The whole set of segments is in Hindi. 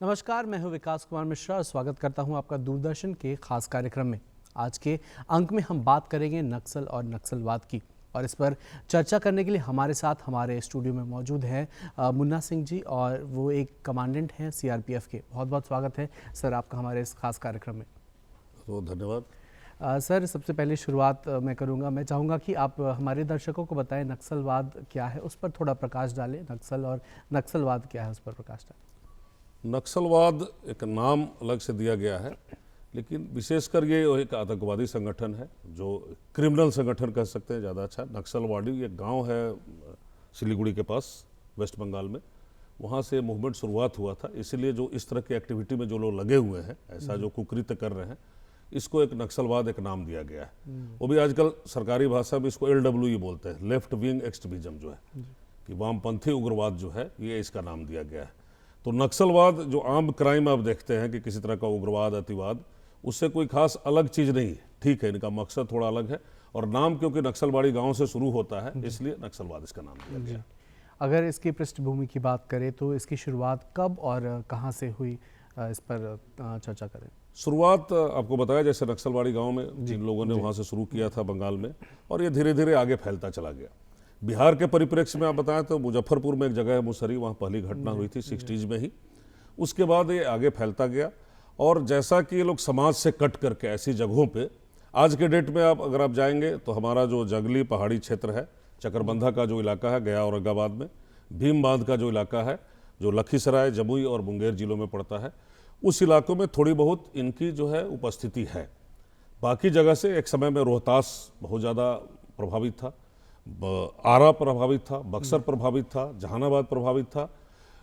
नमस्कार, मैं हूं विकास कुमार मिश्रा और स्वागत करता हूं आपका दूरदर्शन के खास कार्यक्रम में। आज के अंक में हम बात करेंगे नक्सल और नक्सलवाद की, और इस पर चर्चा करने के लिए हमारे साथ हमारे स्टूडियो में मौजूद हैं मुन्ना सिंह जी, और वो एक कमांडेंट हैं सीआरपीएफ के। बहुत बहुत स्वागत है सर आपका हमारे इस खास कार्यक्रम में। तो धन्यवाद। सर, सबसे पहले शुरुआत मैं करूंगा, मैं चाहूँगा कि आप हमारे दर्शकों को बताएं नक्सलवाद क्या है, उस पर थोड़ा प्रकाश डालें। नक्सल और नक्सलवाद क्या है, उस पर प्रकाश डालें। नक्सलवाद एक नाम अलग से दिया गया है, लेकिन विशेषकर ये एक आतंकवादी संगठन है, जो क्रिमिनल संगठन कह सकते हैं ज़्यादा अच्छा। नक्सलवाड़ी एक गांव है सिलीगुड़ी के पास, वेस्ट बंगाल में। वहाँ से मूवमेंट शुरुआत हुआ था, इसीलिए जो इस तरह की एक्टिविटी में जो लोग लगे हुए हैं, ऐसा जो कुकृत्य कर रहे हैं, इसको एक नक्सलवाद एक नाम दिया गया है। वो भी आजकल सरकारी भाषा में इसको LWE बोलते हैं, लेफ्ट विंग एक्सट्रीमिज्म जो है, कि वामपंथी उग्रवाद जो है, ये इसका नाम दिया गया है। तो नक्सलवाद जो आम क्राइम आप देखते हैं कि किसी तरह का उग्रवाद, अतिवाद, उससे कोई खास अलग चीज़ नहीं है। ठीक है, इनका मकसद थोड़ा अलग है, और नाम क्योंकि नक्सलवाड़ी गांव से शुरू होता है, इसलिए नक्सलवाद इसका नाम दिया गया। अगर इसकी पृष्ठभूमि की बात करें तो इसकी शुरुआत कब और कहाँ से हुई, इस पर चर्चा करें। शुरुआत आपको बताया, जैसे नक्सलवाड़ी गांव में जिन लोगों ने वहाँ से शुरू किया था बंगाल में, और ये धीरे धीरे आगे फैलता चला गया। बिहार के परिप्रेक्ष्य में आप बताएं तो मुजफ्फरपुर में एक जगह है मुसरी, वहाँ पहली घटना हुई थी 60s में ही। उसके बाद ये आगे फैलता गया, और जैसा कि ये लोग समाज से कट करके ऐसी जगहों पे, आज के डेट में आप अगर आप जाएंगे तो हमारा जो जंगली पहाड़ी क्षेत्र है, चकरबंधा का जो इलाका है गया औरंगाबाद में, भीम बांध का जो इलाका है, जो लखीसराय, जमुई और मुंगेर जिलों में पड़ता है, उस इलाकों में थोड़ी बहुत इनकी जो है उपस्थिति है। बाकी जगह से एक समय में रोहतास बहुत ज़्यादा प्रभावित था, आरा प्रभावित था, बक्सर प्रभावित था, जहानाबाद प्रभावित था।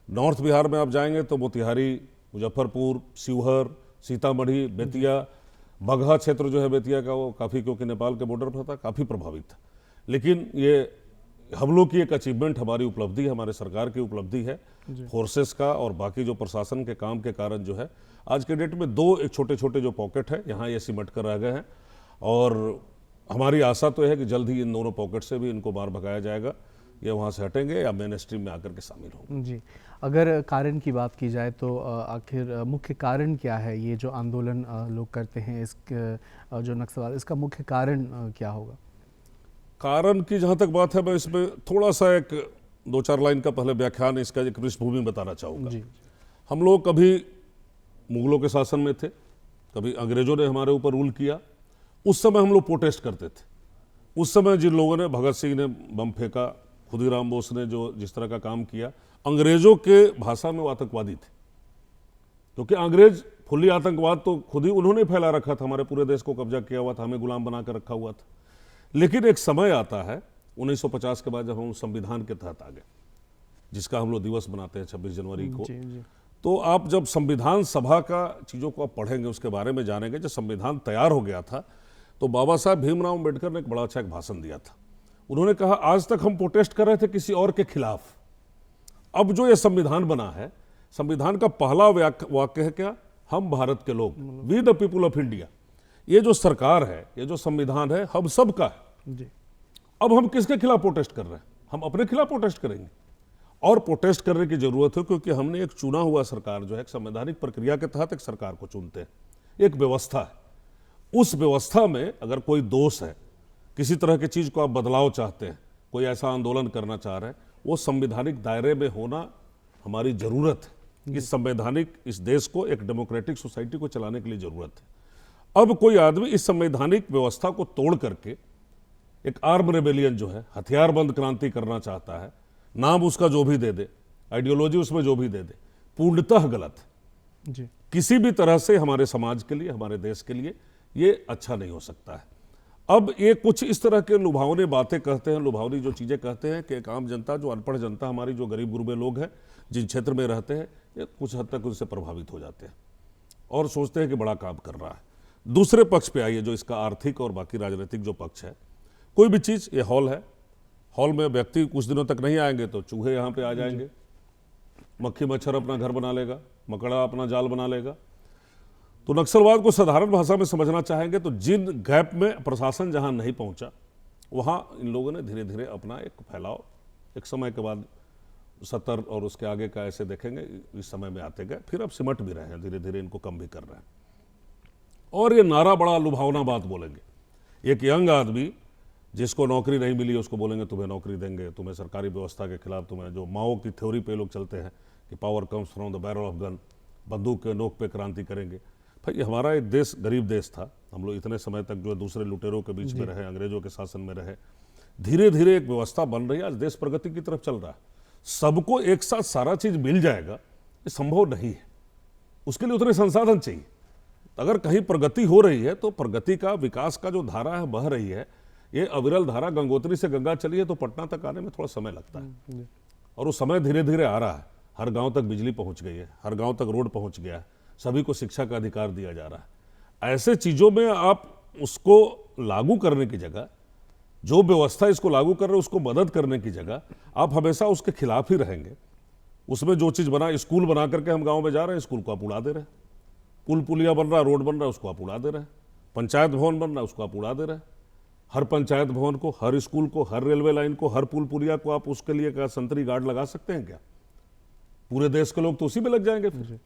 नॉर्थ बिहार में आप जाएंगे तो मोतिहारी, मुजफ्फरपुर, शिवहर, सीतामढ़ी, बेतिया, बगहा क्षेत्र जो है बेतिया का, वो काफ़ी, क्योंकि नेपाल के बॉर्डर पर था, काफ़ी प्रभावित था। लेकिन ये हम लोग की एक अचीवमेंट, हमारी उपलब्धि है, हमारे सरकार की उपलब्धि है, फोर्सेस का और बाकी जो प्रशासन के काम के कारण जो है आज के डेट में दो एक छोटे छोटे जो पॉकेट है, यहाँ ये सिमट कर रह गए हैं। और हमारी आशा तो है कि जल्द ही इन दोनों पॉकेट से भी इनको बाहर भगाया जाएगा, ये वहाँ से हटेंगे या मेन स्ट्रीम में आकर के शामिल होंगे। जी, अगर कारण की बात की जाए तो आखिर मुख्य कारण क्या है? ये जो आंदोलन लोग करते हैं, इस जो नक्सलवाद, इसका मुख्य कारण क्या होगा? कारण की जहाँ तक बात है, मैं इसमें थोड़ा सा एक 2-4 लाइन का पहले व्याख्यान, इसका एक पृष्ठभूमि बताना चाहूँगा। हम लोग कभी मुगलों के शासन में थे, कभी अंग्रेजों ने हमारे ऊपर रूल किया। उस समय हम लोग प्रोटेस्ट करते थे। उस समय जिन लोगों ने, भगत सिंह ने बम फेंका, खुदीराम बोस ने जो जिस तरह का काम किया, अंग्रेजों के भाषा में वो आतंकवादी थे, क्योंकि अंग्रेज फुल्ली आतंकवाद तो खुद ही उन्होंने फैला रखा था, हमारे पूरे देश को कब्जा किया हुआ था, हमें गुलाम बना कर रखा हुआ था। लेकिन एक समय आता है 1950 के बाद, जब हम संविधान के तहत आ गए, जिसका हम लोग दिवस मनाते हैं 26 जनवरी को। तो आप जब संविधान सभा का चीज़ों को आप पढ़ेंगे, उसके बारे में जानेंगे, जब संविधान तैयार हो गया था तो बाबा साहब भीमराव अम्बेडकर ने एक बड़ा अच्छा एक भाषण दिया था। उन्होंने कहा, आज तक हम प्रोटेस्ट कर रहे थे किसी और के खिलाफ, अब जो ये संविधान बना है, संविधान का पहला वाक्य है क्या? हम भारत के लोग, we the people of India. ये जो सरकार है, ये जो संविधान है, हम सब का है जी। अब हम किसके खिलाफ प्रोटेस्ट कर रहे हैं? हम अपने खिलाफ प्रोटेस्ट करेंगे, और प्रोटेस्ट करने की जरूरत है, क्योंकि हमने एक चुना हुआ सरकार जो है, एक संवैधानिक प्रक्रिया के तहत एक सरकार को चुनते हैं, एक व्यवस्था है। उस व्यवस्था में अगर कोई दोष है, किसी तरह की चीज को आप बदलाव चाहते हैं, कोई ऐसा आंदोलन करना चाह रहे हैं, वो संवैधानिक दायरे में होना हमारी जरूरत है। इस संवैधानिक, इस देश को एक डेमोक्रेटिक सोसाइटी को चलाने के लिए जरूरत है। अब कोई आदमी इस संवैधानिक व्यवस्था को तोड़ करके एक आर्म रेबेलियन जो है, हथियारबंद क्रांति करना चाहता है, नाम उसका जो भी दे दे, आइडियोलॉजी उसमें जो भी दे दे, पूर्णतः गलत है जी। किसी भी तरह से हमारे समाज के लिए, हमारे देश के लिए ये अच्छा नहीं हो सकता है। अब ये कुछ इस तरह के लुभावनी बातें कहते हैं, लुभावनी जो चीज़ें कहते हैं, कि एक आम जनता, जो अनपढ़ जनता हमारी, जो गरीब गुरबे लोग हैं, जिन क्षेत्र में रहते हैं, ये कुछ हद तक उनसे प्रभावित हो जाते हैं और सोचते हैं कि बड़ा काम कर रहा है। दूसरे पक्ष पे आइए, जो इसका आर्थिक और बाकी राजनीतिक जो पक्ष है, कोई भी चीज़, ये हॉल है, हॉल में व्यक्ति कुछ दिनों तक नहीं आएंगे तो चूहे यहाँ पे आ जाएंगे, मक्खी मच्छर अपना घर बना लेगा, मकड़ा अपना जाल बना लेगा। तो नक्सलवाद को साधारण भाषा में समझना चाहेंगे तो जिन गैप में प्रशासन जहाँ नहीं पहुँचा, वहाँ इन लोगों ने धीरे धीरे अपना एक फैलाव, एक समय के बाद 70 और उसके आगे का ऐसे देखेंगे, इस समय में आते गए, फिर अब सिमट भी रहे हैं, धीरे धीरे इनको कम भी कर रहे हैं। और ये नारा बड़ा लुभावना बात बोलेंगे। एक यंग आदमी जिसको नौकरी नहीं मिली उसको बोलेंगे तुम्हें नौकरी देंगे, तुम्हें सरकारी व्यवस्था के खिलाफ, तुम्हें जो माओ की थ्योरी पे लोग चलते हैं कि power comes from the barrel of gun, बंदूक के नोक पे क्रांति करेंगे। भाई हमारा एक देश गरीब देश था, हम लोग इतने समय तक जो दूसरे लुटेरों के बीच में रहे, अंग्रेजों के शासन में रहे, धीरे धीरे एक व्यवस्था बन रही है, आज देश प्रगति की तरफ चल रहा है। सबको एक साथ सारा चीज मिल जाएगा ये संभव नहीं है, उसके लिए उतने संसाधन चाहिए। अगर कहीं प्रगति हो रही है तो प्रगति का, विकास का जो धारा है बह रही है, ये अविरल धारा गंगोत्री से गंगा चली है तो पटना तक आने में थोड़ा समय लगता है, और वो समय धीरे धीरे आ रहा है। हर गांव तक बिजली पहुंच गई है, हर गांव तक रोड पहुंच गया है, सभी को शिक्षा का अधिकार दिया जा रहा है। ऐसे चीजों में आप उसको लागू करने की जगह, जो व्यवस्था इसको लागू कर रहे हैं उसको मदद करने की जगह, आप हमेशा उसके खिलाफ ही रहेंगे। उसमें जो चीज बना, स्कूल बना करके हम गाँव में जा रहे हैं, स्कूल को आप उड़ा दे रहे हैं, पुल पुलिया बन रहा है, रोड बन रहा है, उसको आप उड़ा दे रहे हैं, पंचायत भवन बन रहा है, उसको आप उड़ा दे रहे हैं। हर पंचायत भवन को, हर स्कूल को, हर रेलवे लाइन को, हर पुल पुलिया को आप उसके लिए क्या संतरी गार्ड लगा सकते हैं क्या? पूरे देश के लोग तो उसी में लग जाएंगे, फिर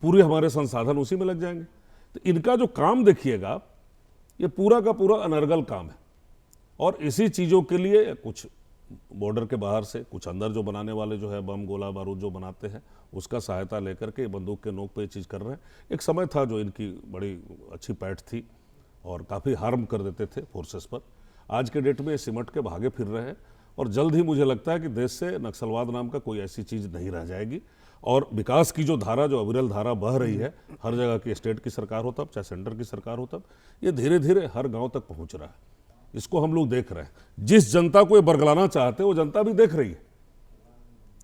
पूरे हमारे संसाधन उसी में लग जाएंगे। तो इनका जो काम देखिएगा आप, ये पूरा का पूरा अनर्गल काम है। और इसी चीज़ों के लिए कुछ बॉर्डर के बाहर से, कुछ अंदर जो बनाने वाले जो है बम गोला बारूद जो बनाते हैं, उसका सहायता लेकर के बंदूक के नोक पे ये चीज़ कर रहे हैं। एक समय था जो इनकी बड़ी अच्छी पैठ थी और काफ़ी हार्म कर देते थे फोर्सेस पर। आज के डेट में ये सिमट के भागे फिर रहे हैं, और जल्द ही मुझे लगता है कि देश से नक्सलवाद नाम का कोई ऐसी चीज़ नहीं रह जाएगी। और विकास की जो धारा, जो अविरल धारा बह रही है, हर जगह की स्टेट की सरकार हो तब, चाहे सेंटर की सरकार हो तब, ये धीरे धीरे हर गांव तक पहुंच रहा है। इसको हम लोग देख रहे हैं। जिस जनता को ये बरगलाना चाहते हैं वो जनता भी देख रही है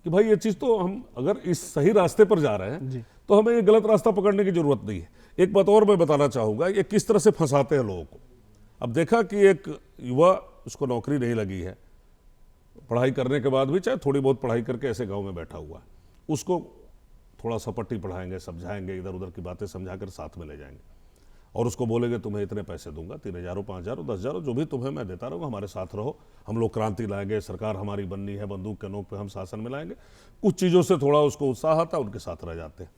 कि भाई ये चीज़ तो, हम अगर इस सही रास्ते पर जा रहे हैं तो हमें ये गलत रास्ता पकड़ने की जरूरत नहीं है। एक बात और मैं बताना चाहूँगा, ये किस तरह से फंसाते हैं लोगों को। अब देखा कि एक युवा, उसको नौकरी नहीं लगी है, पढ़ाई करने के बाद भी, चाहे थोड़ी बहुत पढ़ाई करके ऐसे गांव में बैठा हुआ है, उसको थोड़ा सा पट्टी पढ़ाएंगे, समझाएंगे, इधर उधर की बातें समझा कर साथ में ले जाएंगे, और उसको बोलेंगे तुम्हें इतने पैसे दूंगा, 3,000, 5,000, 10,000, जो भी तुम्हें मैं देता रहूँगा, हमारे साथ रहो, हम लोग क्रांति लाएंगे, सरकार हमारी बननी है, बंदूक के नोक पे हम शासन में लाएंगे। कुछ चीज़ों से थोड़ा उसको उत्साह आता है, उनके साथ रह जाते हैं,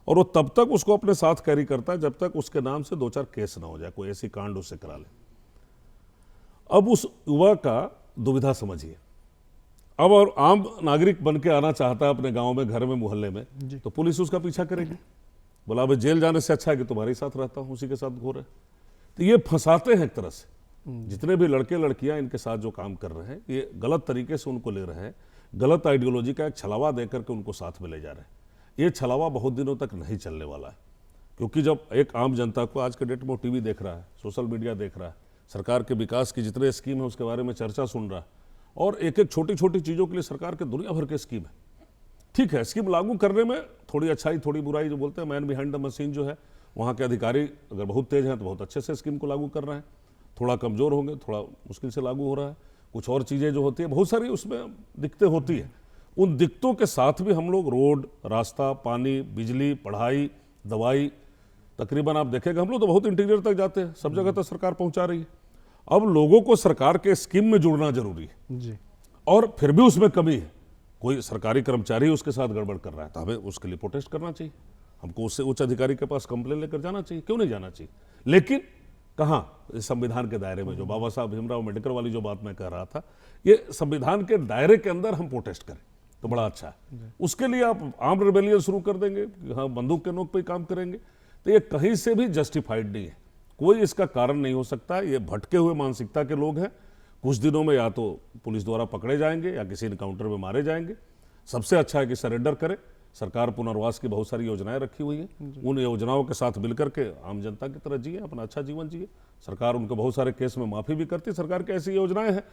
और वो तब तक उसको अपने साथ कैरी करता है जब तक उसके नाम से 2-4 केस ना हो जाए, कोई ऐसी कांड उससे करा ले। अब उस युवा का दुविधा समझिए। अब और आम नागरिक बन के आना चाहता है अपने गांव में, घर में, मोहल्ले में, तो पुलिस उसका पीछा करेगी, बोला अब जेल जाने से अच्छा है कि तुम्हारे साथ रहता हूं, उसी के साथ घूर है। तो ये फंसाते हैं एक तरह से। जितने भी लड़के लड़कियां इनके साथ जो काम कर रहे हैं, ये गलत तरीके से उनको ले रहे हैं, गलत आइडियोलॉजी का एक छलावा देकर के उनको साथ में ले जा रहे हैं। ये छलावा बहुत दिनों तक नहीं चलने वाला है, क्योंकि जब एक आम जनता को आज के डेट में टीवी देख रहा है, सोशल मीडिया देख रहा है, सरकार के विकास की जितने स्कीम है उसके बारे में चर्चा सुन रहा है, और एक एक छोटी छोटी चीज़ों के लिए सरकार के दुनिया भर के स्कीम है। ठीक है, स्कीम लागू करने में थोड़ी अच्छाई थोड़ी बुराई, जो बोलते हैं मैन बिहाइंड द मशीन जो है, वहाँ के अधिकारी अगर बहुत तेज हैं तो बहुत अच्छे से स्कीम को लागू कर रहे हैं, थोड़ा कमज़ोर होंगे, थोड़ा मुश्किल से लागू हो रहा है। कुछ और चीज़ें जो होती है, बहुत सारी उसमें दिक्कतें होती है। उन दिक्कतों के साथ भी हम लोग रोड, रास्ता, पानी, बिजली, पढ़ाई, दवाई, तकरीबन आप देखेंगे हम लोग तो बहुत इंटीरियर तक जाते हैं, सब जगह तक सरकार पहुँचा रही है। अब लोगों को सरकार के स्कीम में जुड़ना जरूरी है जी। और फिर भी उसमें कमी है, कोई सरकारी कर्मचारी उसके साथ गड़बड़ कर रहा है तो हमें उसके लिए प्रोटेस्ट करना चाहिए, हमको उससे उच्च अधिकारी के पास कंप्लेन लेकर जाना चाहिए, क्यों नहीं जाना चाहिए। लेकिन कहाँ, संविधान के दायरे में, जो बाबा साहब भीमराव अम्बेडकर वाली जो बात मैं कह रहा था, ये संविधान के दायरे के अंदर हम प्रोटेस्ट करें तो बड़ा अच्छा है। उसके लिए आप आर्म रिबेलियन शुरू कर देंगे, हाँ बंदूक के नोक पे काम करेंगे, तो ये कहीं से भी जस्टिफाइड नहीं है, कोई इसका कारण नहीं हो सकता। ये भटके हुए मानसिकता के लोग हैं, कुछ दिनों में या तो पुलिस द्वारा पकड़े जाएंगे या किसी इनकाउंटर में मारे जाएंगे। सबसे अच्छा है कि सरेंडर करें। सरकार पुनर्वास की बहुत सारी योजनाएं रखी हुई हैं, उन योजनाओं के साथ मिलकर के आम जनता की तरह जिए, अपना अच्छा जीवन जिए। सरकार उनको बहुत सारे केस में माफ़ी भी करती है। सरकार की ऐसी योजनाएं हैं,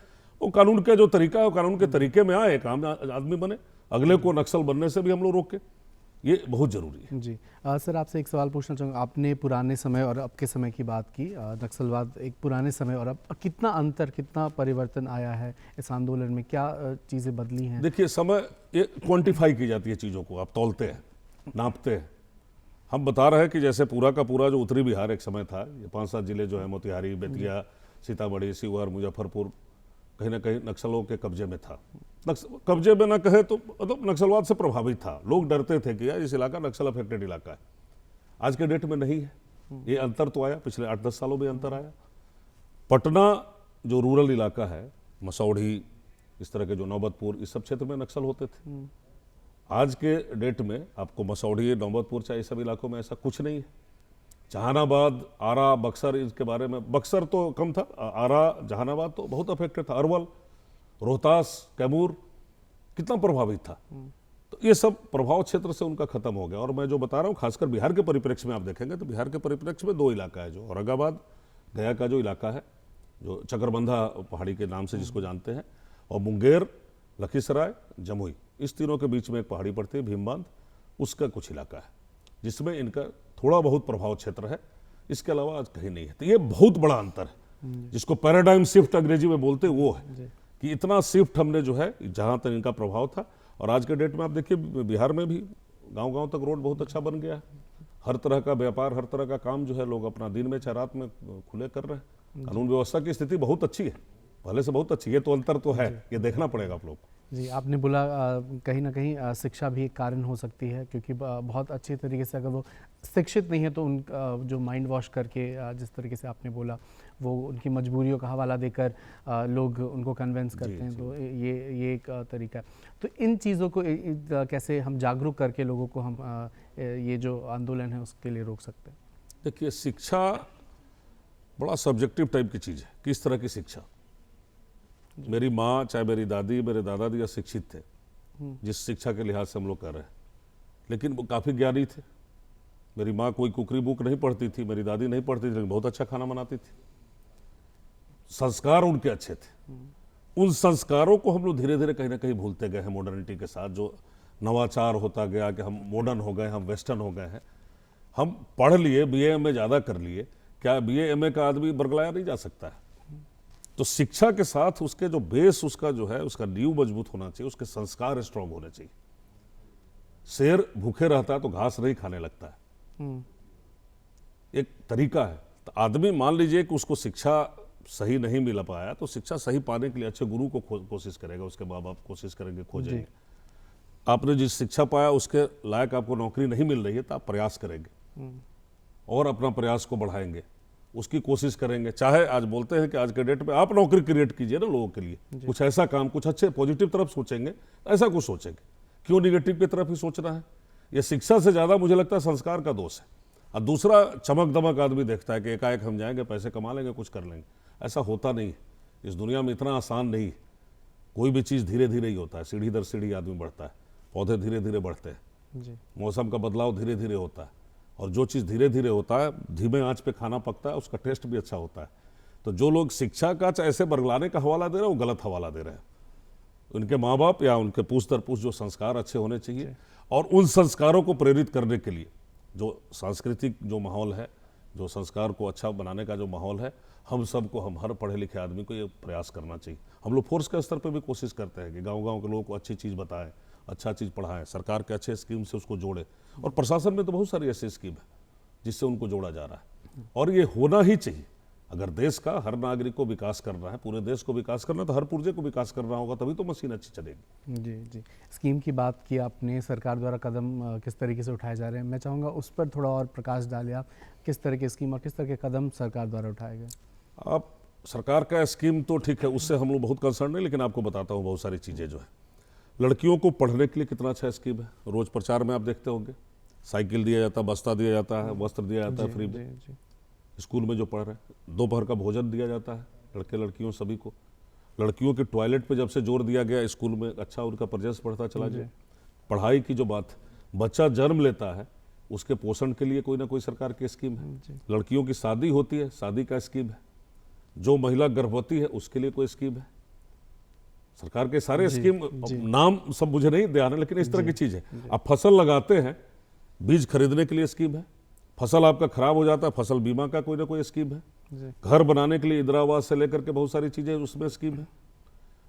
वो कानून का जो तरीका है वो कानून के तरीके में आए, एक आम आदमी बने, अगले को नक्सल बनने से भी हम लोग रोकें, ये बहुत ज़रूरी है। जी सर, आपसे एक सवाल पूछना चाहूँगा। आपने पुराने समय और अब के समय की बात की, नक्सलवाद एक पुराने समय और अब कितना अंतर, कितना परिवर्तन आया है इस आंदोलन में, क्या चीज़ें बदली हैं? देखिए, समय ये क्वांटिफाई की जाती है चीज़ों को, आप तौलते हैं, नापते हैं। हम बता रहे हैं कि जैसे पूरा का पूरा जो उत्तरी बिहार एक समय था, ये 5-7 जिले जो है, मोतिहारी, बेतिया, सीतामढ़ी, शिवहर, मुजफ्फरपुर, कहीं ना कहीं नक्सलों के कब्जे में था। कब्जे में ना कहे तो मतलब नक्सलवाद से प्रभावित था। लोग डरते थे कि यार इस इलाका नक्सल अफेक्टेड इलाका है। आज के डेट में नहीं है। ये अंतर तो आया, पिछले 8-10 सालों में अंतर आया। पटना जो रूरल इलाका है, मसौढ़ी, इस तरह के जो नौबतपुर, इस सब क्षेत्र में नक्सल होते थे। आज के डेट में आपको मसौढ़ी, नौबतपुर, चाहे सब इलाकों में ऐसा कुछ नहीं है। जहानाबाद, आरा, बक्सर, इसके बारे में, बक्सर तो कम था, आरा, जहानाबाद तो बहुत अफेक्टेड था। अरवल, रोहतास, कैमूर कितना प्रभावित था। तो ये सब प्रभाव क्षेत्र से उनका खत्म हो गया। और मैं जो बता रहा हूँ, खासकर बिहार के परिप्रेक्ष्य में आप देखेंगे तो बिहार के परिप्रेक्ष्य में 2 इलाका है, जो औरंगाबाद, गया का जो इलाका है, जो चकरबंधा पहाड़ी के नाम से जिसको जानते हैं, और मुंगेर, लखीसराय, जमुई, इस तीनों के बीच में एक पहाड़ी पड़ती है भीमबांध, उसका कुछ इलाका है जिसमें इनका थोड़ा बहुत प्रभाव क्षेत्र है। इसके अलावा आज कहीं नहीं है। तो ये बहुत बड़ा अंतर है, जिसको पैराडाइम शिफ्ट अंग्रेजी में बोलते हैं, वो है कि इतना शिफ्ट हमने जो है जहां तक इनका प्रभाव था। और आज के डेट में आप देखिए बिहार में भी गांव-गांव तक रोड बहुत अच्छा बन गया है। हर तरह का व्यापार, हर तरह का काम जो है लोग अपना दिन में चाहे रात में खुले कर रहे हैं। कानून व्यवस्था की स्थिति बहुत अच्छी है, पहले से बहुत अच्छी है। तो अंतर तो है, ये देखना पड़ेगा आप लोग। जी, आपने बोला कहीं ना कहीं शिक्षा भी एक कारण हो सकती है, क्योंकि बहुत अच्छे तरीके से अगर वो शिक्षित नहीं है तो उन जो माइंड वॉश करके जिस तरीके से आपने बोला, वो उनकी मजबूरियों का हवाला देकर लोग उनको कन्वेंस करते हैं। तो ये एक तरीका है। तो इन चीज़ों को कैसे हम जागरूक करके लोगों को हम ये जो आंदोलन है उसके लिए रोक सकते हैं? देखिए, शिक्षा बड़ा सब्जेक्टिव टाइप की चीज़ है। किस तरह की शिक्षा? मेरी माँ, चाहे मेरी दादी, मेरे दादा दिया शिक्षित थे, जिस शिक्षा के लिहाज से हम लोग कर रहे हैं, लेकिन वो काफ़ी ज्ञानी थे। मेरी माँ कोई कुकरी बुक नहीं पढ़ती थी, मेरी दादी नहीं पढ़ती थी, लेकिन बहुत अच्छा खाना बनाती थी। संस्कार उनके अच्छे थे। उन संस्कारों को हम लोग धीरे धीरे कहीं ना कहीं भूलते गए हैं मॉडर्निटी के साथ। जो नवाचार होता गया कि हम मॉडर्न हो गए, हम वेस्टर्न हो गए हैं। हम पढ़ लिए, BA MA ज़्यादा कर लिए, क्या BA MA का आदमी बरगलाया नहीं जा सकता है? तो शिक्षा के साथ उसके जो बेस, उसका जो है, उसका नींव मजबूत होना चाहिए, उसके संस्कार स्ट्रांग होने चाहिए। शेर भूखे रहता है तो घास नहीं खाने लगता है, एक तरीका है। तो आदमी मान लीजिए कि उसको शिक्षा सही नहीं मिल पाया, तो शिक्षा सही पाने के लिए अच्छे गुरु को कोशिश करेगा, उसके माँ बाप कोशिश करेंगे, खोजेंगे। आपने जिस शिक्षा पाया उसके लायक आपको नौकरी नहीं मिल रही है, तो आप प्रयास करेंगे और अपना प्रयास को बढ़ाएंगे, उसकी कोशिश करेंगे। चाहे आज बोलते हैं कि आज के डेट में आप नौकरी क्रिएट कीजिए ना लोगों के लिए, कुछ ऐसा काम, कुछ अच्छे पॉजिटिव तरफ सोचेंगे, ऐसा कुछ सोचेंगे। क्यों निगेटिव की तरफ ही सोचना है? ये शिक्षा से ज़्यादा मुझे लगता है संस्कार का दोष है। और दूसरा, चमक दमक आदमी देखता है कि एकाएक हम जाएंगे, पैसे कमा लेंगे, कुछ कर लेंगे। ऐसा होता नहीं है। इस दुनिया में इतना आसान नहीं। कोई भी चीज़ धीरे धीरे ही होता है, सीढ़ी दर सीढ़ी आदमी बढ़ता है, पौधे धीरे धीरे बढ़ते हैं, मौसम का बदलाव धीरे धीरे होता है। और जो चीज़ धीरे धीरे होता है, धीमे आंच पे खाना पकता है, उसका टेस्ट भी अच्छा होता है। तो जो लोग शिक्षा का ऐसे बरगलाने का हवाला दे रहे हैं, वो गलत हवाला दे रहे हैं। उनके माँ बाप या उनके पूछ दर पूछ जो संस्कार अच्छे होने चाहिए, और उन संस्कारों को प्रेरित करने के लिए जो सांस्कृतिक जो माहौल है, जो संस्कार को अच्छा बनाने का जो माहौल है, हम सबको, हम हर पढ़े लिखे आदमी को ये प्रयास करना चाहिए। हम लोग फोर्स के स्तर पर भी कोशिश करते हैं कि गांव-गांव के लोगों को अच्छी चीज़ बताएं, अच्छा चीज़ पढ़ाएं, सरकार के अच्छे स्कीम से उसको जोड़ें। और प्रशासन में तो बहुत सारी ऐसी स्कीम है जिससे उनको जोड़ा जा रहा है, और ये होना ही चाहिए। अगर देश का हर नागरिक को विकास करना है, पूरे देश को विकास करना है, तो हर पुर्जे को विकास करना होगा, तभी तो मशीन अच्छी चलेगी। जी जी, स्कीम की बात की आपने, सरकार द्वारा कदम किस तरीके से उठाए जा रहे हैं, मैं चाहूँगा उस पर थोड़ा और प्रकाश डालें आप। किस तरह की स्कीम और किस तरह के कदम सरकार द्वारा उठाए गए? आप सरकार का स्कीम तो ठीक है, उससे हम लोग बहुत कंसर्न नहीं, लेकिन आपको बताता हूँ बहुत सारी चीज़ें जो है। लड़कियों को पढ़ने के लिए कितना अच्छा स्कीम है। रोज़ प्रचार में आप देखते होंगे, साइकिल दिया जाता है, बस्ता दिया जाता है, वस्त्र दिया जाता है फ्री में स्कूल में जो पढ़ रहे हैं। दोपहर का भोजन दिया जाता है लड़के लड़कियों सभी को। लड़कियों के टॉयलेट पे जब से जोर दिया गया स्कूल में, अच्छा उनका प्रेजेंस बढ़ता चला गया। पढ़ाई की जो बात, बच्चा जन्म लेता है उसके पोषण के लिए कोई ना कोई सरकार की स्कीम है। लड़कियों की शादी होती है, शादी का स्कीम है। जो महिला गर्भवती है उसके लिए कोई स्कीम है। सरकार के सारे स्कीम, नाम सब मुझे नहीं ध्यान है, लेकिन इस तरह की चीज है। आप फसल लगाते हैं, बीज खरीदने के लिए स्कीम है। फसल आपका खराब हो जाता है, फसल बीमा का कोई ना कोई स्कीम है। घर बनाने के लिए इंदिरा आवास से लेकर के बहुत सारी चीजें उसमें स्कीम है।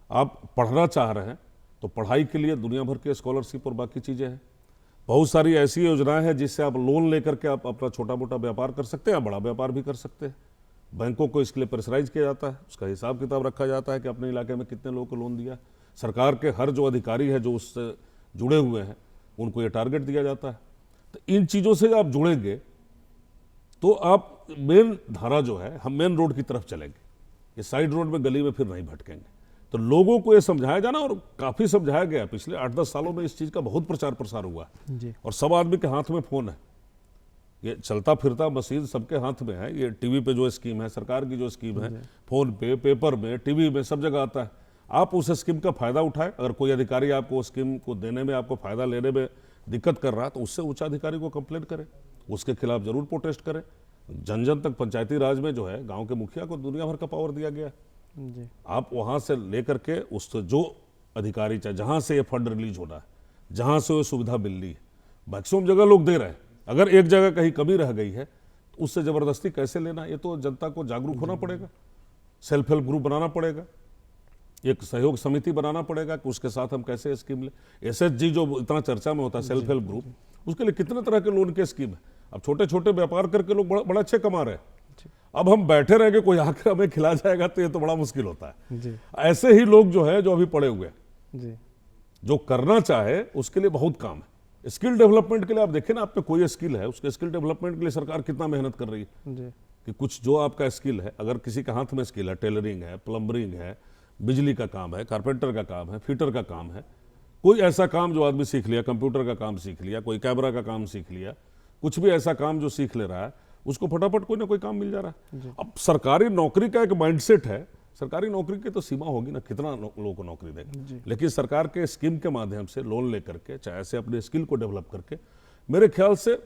आप पढ़ना चाह रहे हैं तो पढ़ाई के लिए दुनिया भर के स्कॉलरशिप और बाकी चीजें हैं। बहुत सारी ऐसी योजनाएं हैं जिससे आप लोन लेकर के आप अपना छोटा मोटा व्यापार कर सकते हैं, बड़ा व्यापार भी कर सकते हैं। बैंकों को इसके लिए प्रेशराइज किया जाता है, उसका हिसाब किताब रखा जाता है कि अपने इलाके में कितने लोगों को लोन दिया। सरकार के हर जो अधिकारी है जो उससे जुड़े हुए हैं उनको ये टारगेट दिया जाता है। तो इन चीज़ों से आप जुड़ेंगे तो आप मेन धारा जो है, हम मेन रोड की तरफ चलेंगे, ये साइड रोड में गली में फिर नहीं भटकेंगे। तो लोगों को ये समझाया जाना, और काफ़ी समझाया गया। पिछले 8-10 सालों में इस चीज़ का बहुत प्रचार प्रसार हुआ जी। और सब आदमी के हाथ में फ़ोन है, ये चलता फिरता मशीन सबके हाथ में है। ये टीवी पे जो स्कीम है, सरकार की जो स्कीम है, फ़ोन पे, पेपर में, टीवी में, सब जगह आता है। आप उस स्कीम का फ़ायदा उठाएं। अगर कोई अधिकारी आपको उस स्कीम को देने में, आपको फ़ायदा लेने में दिक्कत कर रहा है तो उससे उच्च अधिकारी को कंप्लेंट करें, उसके खिलाफ जरूर प्रोटेस्ट करें। जन जन तक पंचायती राज में जो है गांव के मुखिया को दुनिया भर का पावर दिया गया है। जी। आप वहां से लेकर के उस जो अधिकारी चाहे जहां से ये फंड रिलीज होना है, जहां से वो सुविधा मिल रही है, मैक्सिमम जगह लोग दे रहे हैं। अगर एक जगह कहीं कमी रह गई है तो उससे जबरदस्ती कैसे लेना, ये तो जनता को जागरूक होना पड़ेगा। सेल्फ हेल्प ग्रुप बनाना पड़ेगा, एक सहयोग समिति बनाना पड़ेगा कि उसके साथ हम कैसे स्कीम ले। एसएचजी जो इतना चर्चा में होता है, सेल्फ हेल्प ग्रुप, उसके लिए कितने तरह के लोन के स्कीम है। अब छोटे छोटे व्यापार करके लोग बड़ा अच्छे कमा रहे हैं। अब हम बैठे रहेंगे, कोई आकर हमें खिला जाएगा तो ये तो बड़ा मुश्किल होता है। जी। ऐसे ही लोग जो है जो अभी पड़े हुए हैं, जी। जो करना चाहे उसके लिए बहुत काम है। स्किल डेवलपमेंट के लिए आप देखें ना, आप पे कोई स्किल है, उसके स्किल डेवलपमेंट के लिए सरकार कितना मेहनत कर रही है। जी। कि कुछ जो आपका स्किल है, अगर किसी के हाथ में स्किल है, टेलरिंग है, प्लम्बरिंग है, बिजली का काम है, कारपेंटर का काम है, फिटर का काम है, कोई ऐसा काम जो आदमी सीख लिया, कंप्यूटर का काम सीख लिया, कोई कैमरा का काम सीख लिया, कुछ भी ऐसा काम जो सीख ले रहा है उसको फटाफट कोई ना कोई काम मिल जा रहा है। अब सरकारी नौकरी का एक माइंडसेट है, सरकारी नौकरी की तो सीमा होगी ना, कितना लोगों को नौकरी देगा। लेकिन सरकार के स्कीम के माध्यम से लोन लेकर के, चाहे ऐसे अपने स्किल को डेवलप करके, मेरे ख्याल से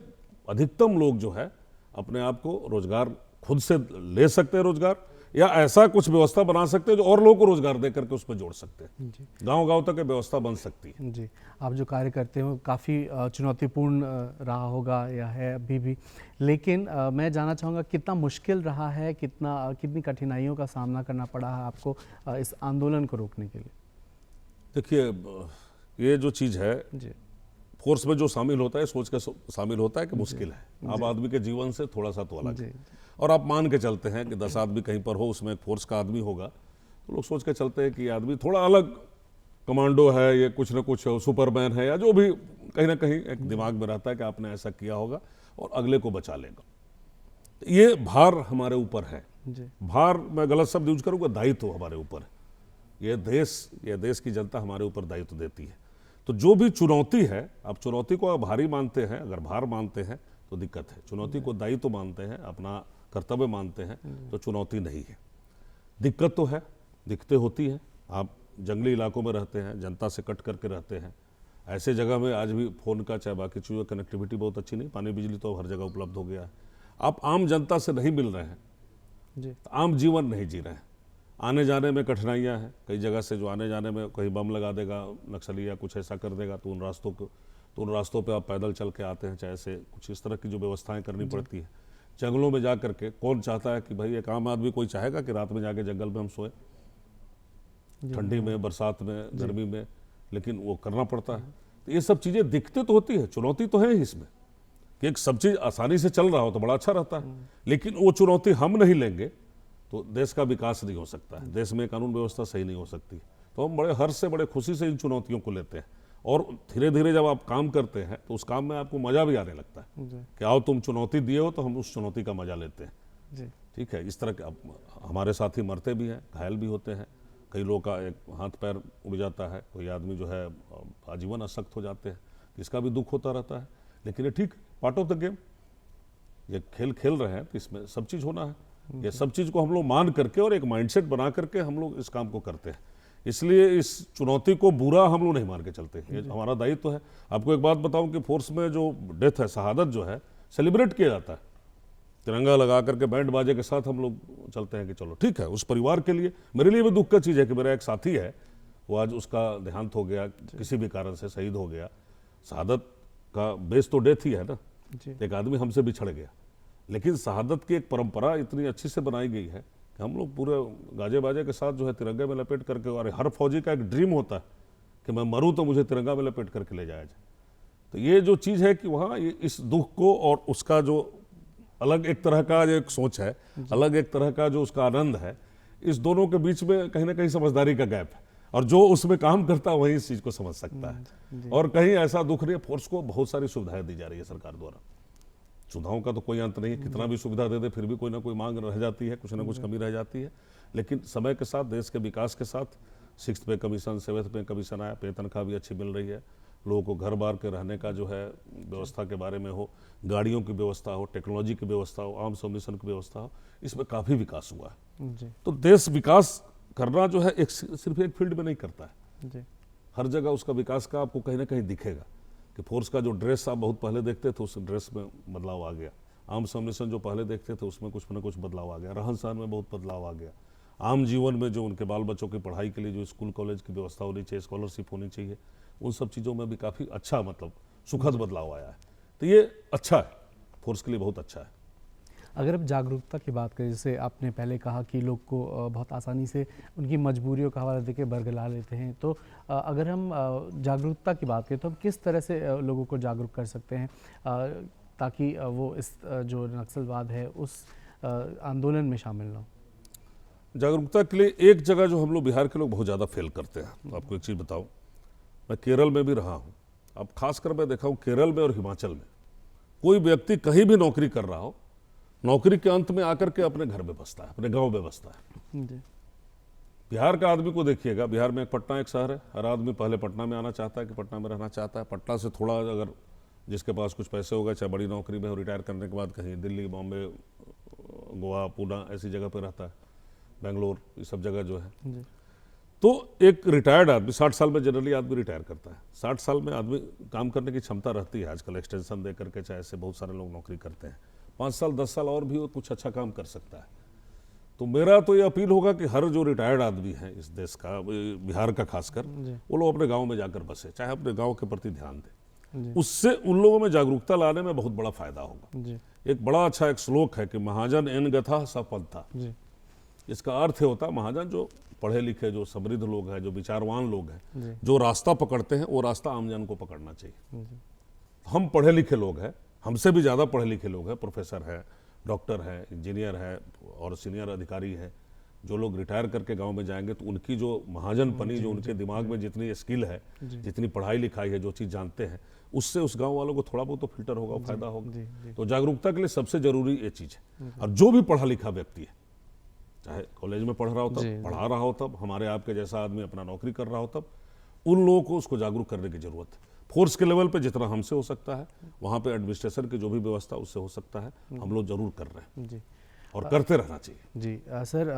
अधिकतम लोग जो है अपने आप को रोजगार खुद से ले सकते हैं, रोजगार या ऐसा कुछ व्यवस्था बना सकते हैं जो और लोगों को रोजगार दे करके उसमें जोड़ सकते हैं। गांव गांव तक ये व्यवस्था बन सकती है। जी। आप जो कार्य करते हो काफ़ी चुनौतीपूर्ण रहा होगा या है अभी भी, लेकिन मैं जानना चाहूँगा कितना मुश्किल रहा है, कितनी कठिनाइयों का सामना करना पड़ा है आपको इस आंदोलन को रोकने के लिए? देखिए, ये जो चीज़ है, जी। फोर्स में जो शामिल होता है सोच के शामिल होता है कि मुश्किल है। अब आदमी के जीवन से थोड़ा सा तो अलग है। और आप मान के चलते हैं कि 10 आदमी कहीं पर हो, उसमें एक फोर्स का आदमी होगा, तो लोग सोच के चलते हैं कि ये आदमी थोड़ा अलग कमांडो है, ये कुछ ना कुछ सुपरमैन है, या जो भी कहीं ना कहीं एक दिमाग में रहता है कि आपने ऐसा किया होगा और अगले को बचा लेगा। ये भार हमारे ऊपर है। जी। भार, मैं गलत शब्द यूज करूँगा, दायित्व हमारे ऊपर है। ये देश की जनता हमारे ऊपर दायित्व देती है। तो जो भी चुनौती है, आप चुनौती को भारी मानते हैं, अगर भार मानते हैं तो दिक्कत है। चुनौती को दायित्व मानते हैं, अपना कर्तव्य मानते हैं, तो चुनौती नहीं है। दिक्कत तो है, दिक्कतें होती हैं। आप जंगली इलाकों में रहते हैं, जनता से कट करके रहते हैं, ऐसे जगह में आज भी फ़ोन का चाहे बाकी चीज़ों कनेक्टिविटी बहुत अच्छी नहीं, पानी बिजली तो हर जगह उपलब्ध हो गया है। आप आम जनता से नहीं मिल रहे हैं, जी। आम जीवन नहीं जी रहे हैं। आने जाने में कठिनाइयाँ हैं, कई जगह से जो आने जाने में कहीं बम लगा देगा नक्सली या कुछ ऐसा कर देगा, तो उन रास्तों पे आप पैदल चल के आते हैं, चाहे से कुछ इस तरह की जो व्यवस्थाएं करनी पड़ती है। जंगलों में जा करके कौन चाहता है कि भाई एक आम आदमी कोई चाहेगा कि रात में जाके जंगल में हम सोए, ठंडी में, बरसात में, गर्मी में, लेकिन वो करना पड़ता है। तो ये सब चीज़ें दिक्कतें तो होती है, चुनौती तो है ही इसमें कि एक सब चीज़ आसानी से चल रहा हो तो बड़ा अच्छा रहता है, लेकिन वो चुनौती हम नहीं लेंगे तो देश का विकास नहीं हो सकता है, देश में कानून व्यवस्था सही नहीं हो सकती। तो हम बड़े हर्ष से, बड़े खुशी से इन चुनौतियों को लेते हैं, और धीरे धीरे जब आप काम करते हैं तो उस काम में आपको मज़ा भी आने लगता है कि आओ तुम चुनौती दिए हो तो हम उस चुनौती का मज़ा लेते हैं। जी। ठीक है, इस तरह के हमारे साथी मरते भी हैं, घायल भी होते हैं, कई लोगों का एक हाथ पैर उड़ जाता है, कोई आदमी जो है आजीवन अशक्त हो जाते हैं, इसका भी दुख होता रहता है। लेकिन ये ठीक, पार्ट ऑफ द गेम, ये खेल खेल रहे हैं तो इसमें सब चीज़ होना है। ये सब चीज़ को हम लोग मान करके और एक माइंडसेट बना करके हम लोग इस काम को करते हैं। इसलिए इस चुनौती को बुरा हम लोग नहीं मान के चलते, ये हमारा दायित्व है। आपको एक बात बताऊं कि फोर्स में जो डेथ है, शहादत जो है, सेलिब्रेट किया जाता है, तिरंगा लगा करके बैंड बाजे के साथ हम लोग चलते हैं कि चलो ठीक है। उस परिवार के लिए, मेरे लिए भी दुख का चीज़ है कि मेरा एक साथी है, वो आज उसका देहांत हो गया, किसी भी कारण से शहीद हो गया। शहादत का बेस तो डेथ ही है ना, एक आदमी हमसे बिछड़ गया, लेकिन शहादत की एक परंपरा इतनी अच्छी से बनाई गई है कि हम लोग पूरे गाजे बाजे के साथ जो है तिरंगे में लपेट करके, और हर फौजी का एक ड्रीम होता है कि मैं मरूं तो मुझे तिरंगा में लपेट करके ले जाया जाए। तो ये जो चीज़ है कि वहाँ इस दुख को और उसका जो अलग एक तरह का जो एक सोच है, अलग एक तरह का जो उसका आनंद है, इस दोनों के बीच में कहीं ना कहीं समझदारी का गैप है, और जो उसमें काम करता है वही इस चीज को समझ सकता है। और कहीं ऐसा दुख नहीं है, फोर्स को बहुत सारी सुविधाएं दी जा रही है सरकार द्वारा। सुविधाओं का तो कोई अंत नहीं है, कितना भी सुविधा दे दे फिर भी कोई ना कोई मांग रह जाती है, कुछ ना कुछ कमी रह जाती है। लेकिन समय के साथ, देश के विकास के साथ 6th पे कमीशन, 7th पे कमीशन आया, पे तनख्वाह भी अच्छी मिल रही है, लोगों को घर बार के रहने का जो है व्यवस्था के बारे में हो, गाड़ियों की व्यवस्था हो, टेक्नोलॉजी की व्यवस्था हो, आर्म्स सम्मिशन की व्यवस्था हो, इसमें काफ़ी विकास हुआ है। जी तो देश विकास करना जो है एक सिर्फ एक फील्ड में नहीं करता है, जी हर जगह उसका विकास का आपको कहीं ना कहीं दिखेगा। कि फोर्स का जो ड्रेस आप बहुत पहले देखते थे उस ड्रेस में बदलाव आ गया, आम सम्मिशन जो पहले देखते थे उसमें कुछ ना कुछ बदलाव आ गया, रहन सहन में बहुत बदलाव आ गया, आम जीवन में जो उनके बाल बच्चों की पढ़ाई के लिए जो स्कूल कॉलेज की व्यवस्था होनी चाहिए, स्कॉलरशिप होनी चाहिए, उन सब चीज़ों में भी काफ़ी अच्छा मतलब सुखद बदलाव आया है। तो ये अच्छा है, फोर्स के लिए बहुत अच्छा है। अगर अब जागरूकता की बात करें, जैसे आपने पहले कहा कि लोग को बहुत आसानी से उनकी मजबूरियों का हवाला देके बरगला लेते हैं, तो अगर हम जागरूकता की बात करें तो हम किस तरह से लोगों को जागरूक कर सकते हैं ताकि वो इस जो नक्सलवाद है उस आंदोलन में शामिल ना हो? जागरूकता के लिए एक जगह जो हम लोग बिहार के लोग बहुत ज़्यादा फेल करते हैं, तो आपको एक चीज़ बताऊं, मैं केरल में भी रहा हूं, अब खासकर मैं देखा हूं केरल में और हिमाचल में, कोई व्यक्ति कहीं भी नौकरी कर रहा हो, नौकरी के अंत में आकर के अपने घर में बसता है, अपने गांव में बसता है। जी बिहार का आदमी को देखिएगा, बिहार में पटना एक शहर है, हर आदमी पहले पटना में आना चाहता है कि पटना में रहना चाहता है, पटना से थोड़ा अगर जिसके पास कुछ पैसे होगा, चाहे बड़ी नौकरी में हो, रिटायर करने के बाद कहीं दिल्ली, बॉम्बे, गोवा, पूना ऐसी जगह पर रहता है, बेंगलोर, ये सब जगह जो है। जी तो एक रिटायर्ड आदमी 60 साल में जनरली आदमी रिटायर करता है, 60 साल में आदमी काम करने की क्षमता रहती है, आजकल एक्सटेंशन दे करके चाहे ऐसे बहुत सारे लोग नौकरी करते हैं, 5 साल 10 साल और भी वो कुछ अच्छा काम कर सकता है। तो मेरा तो ये अपील होगा कि हर जो रिटायर्ड आदमी है इस देश का, बिहार का खासकर, वो लोग अपने गांव में जाकर बसे, चाहे अपने गांव के प्रति ध्यान दें, उससे उन लोगों में जागरूकता लाने में बहुत बड़ा फायदा होगा। जी एक बड़ा अच्छा एक श्लोक है कि महाजन एन गथा स पंथा, जी इसका अर्थ ये होता है महाजन जो पढ़े लिखे, जो समृद्ध लोग हैं, जो विचारवान लोग हैं, जी जो रास्ता पकड़ते हैं वो रास्ता आमजन को पकड़ना चाहिए। जी हम पढ़े लिखे लोग हैं, हमसे भी ज़्यादा पढ़े लिखे लोग हैं, प्रोफेसर है, डॉक्टर है, इंजीनियर है और सीनियर अधिकारी है, जो लोग रिटायर करके गांव में जाएंगे तो उनकी जो महाजनपनी, जो उनके दिमाग में जितनी स्किल है, जितनी पढ़ाई लिखाई है, जो चीज़ जानते हैं, उससे उस गांव वालों को थोड़ा बहुत तो फिल्टर होगा, फायदा होगा। तो जागरूकता के लिए सबसे जरूरी ये चीज़ है। और जो भी पढ़ा लिखा व्यक्ति है, चाहे कॉलेज में पढ़ रहा हो तब, पढ़ा रहा हो तब, हमारे आपके जैसा आदमी अपना नौकरी कर रहा हो तब, उन लोगों को उसको जागरूक करने की जरूरत है। फोर्स के लेवल पे जितना हमसे हो सकता है, वहाँ पे एडमिनिस्ट्रेशन की जो भी व्यवस्था उससे हो सकता है, हम लोग जरूर कर रहे हैं जी और करते रहना चाहिए। जी सर,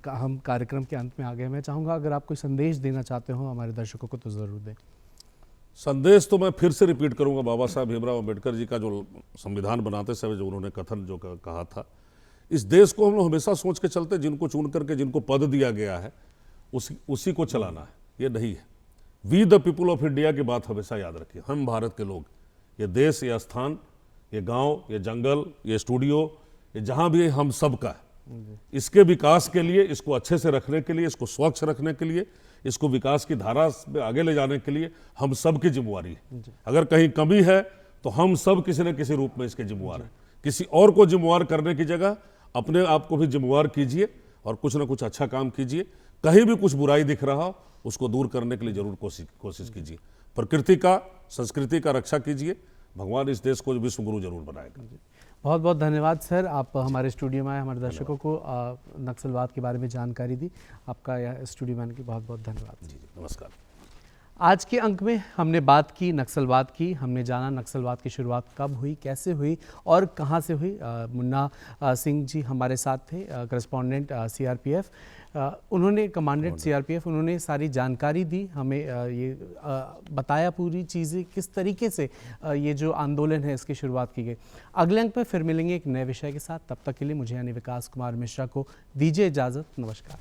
हम कार्यक्रम के अंत में आ गए। मैं चाहूँगा अगर आप कोई संदेश देना चाहते हो हमारे दर्शकों को तो ज़रूर दें। संदेश तो मैं फिर से रिपीट करूंगा, बाबा साहब भीमराव अम्बेडकर जी का जो संविधान बनाते समय जो उन्होंने कथन जो कहा था, इस देश को हम लोग हमेशा सोच के चलते, जिनको चुन करके जिनको पद दिया गया है उसी को चलाना है, ये नहीं है। We the people of India की बात हमेशा याद रखिए, हम भारत के लोग, ये देश, ये स्थान, ये गांव, ये जंगल, ये स्टूडियो, ये जहां भी है, हम सब का है। इसके विकास के लिए, इसको अच्छे से रखने के लिए, इसको स्वच्छ रखने के लिए, इसको विकास की धारा में आगे ले जाने के लिए हम सब की जिम्मेवारी है। अगर कहीं कमी है तो हम सब किसी न किसी रूप में इसके जिम्मेवार हैं। किसी और को जिम्मेवार करने की जगह अपने आप को भी जिम्मेवार कीजिए और कुछ ना कुछ अच्छा काम कीजिए। कहीं भी कुछ बुराई दिख रहा हो उसको दूर करने के लिए जरूर कोशिश कीजिए। प्रकृति का, संस्कृति का रक्षा कीजिए। भगवान इस देश को विश्व गुरु जरूर बनाएगा। बहुत बहुत धन्यवाद सर, आप हमारे स्टूडियो में आए, हमारे दर्शकों को नक्सलवाद के बारे में जानकारी दी। आपका यह स्टूडियो में आने के बहुत बहुत धन्यवाद। जी नमस्कार। आज के अंक में हमने बात की नक्सलवाद की, हमने जाना नक्सलवाद की शुरुआत कब हुई, कैसे हुई और कहां से हुई। मुन्ना सिंह जी हमारे साथ थे, करस्पॉन्डेंट सीआरपीएफ, उन्होंने कमांडेंट सीआरपीएफ, उन्होंने सारी जानकारी दी हमें, ये बताया पूरी चीज़ें किस तरीके से ये जो आंदोलन है इसकी शुरुआत की गई। अगले अंक में फिर मिलेंगे एक नए विषय के साथ। तब तक के लिए मुझे यानी विकास कुमार मिश्रा को दीजिए इजाज़त। नमस्कार।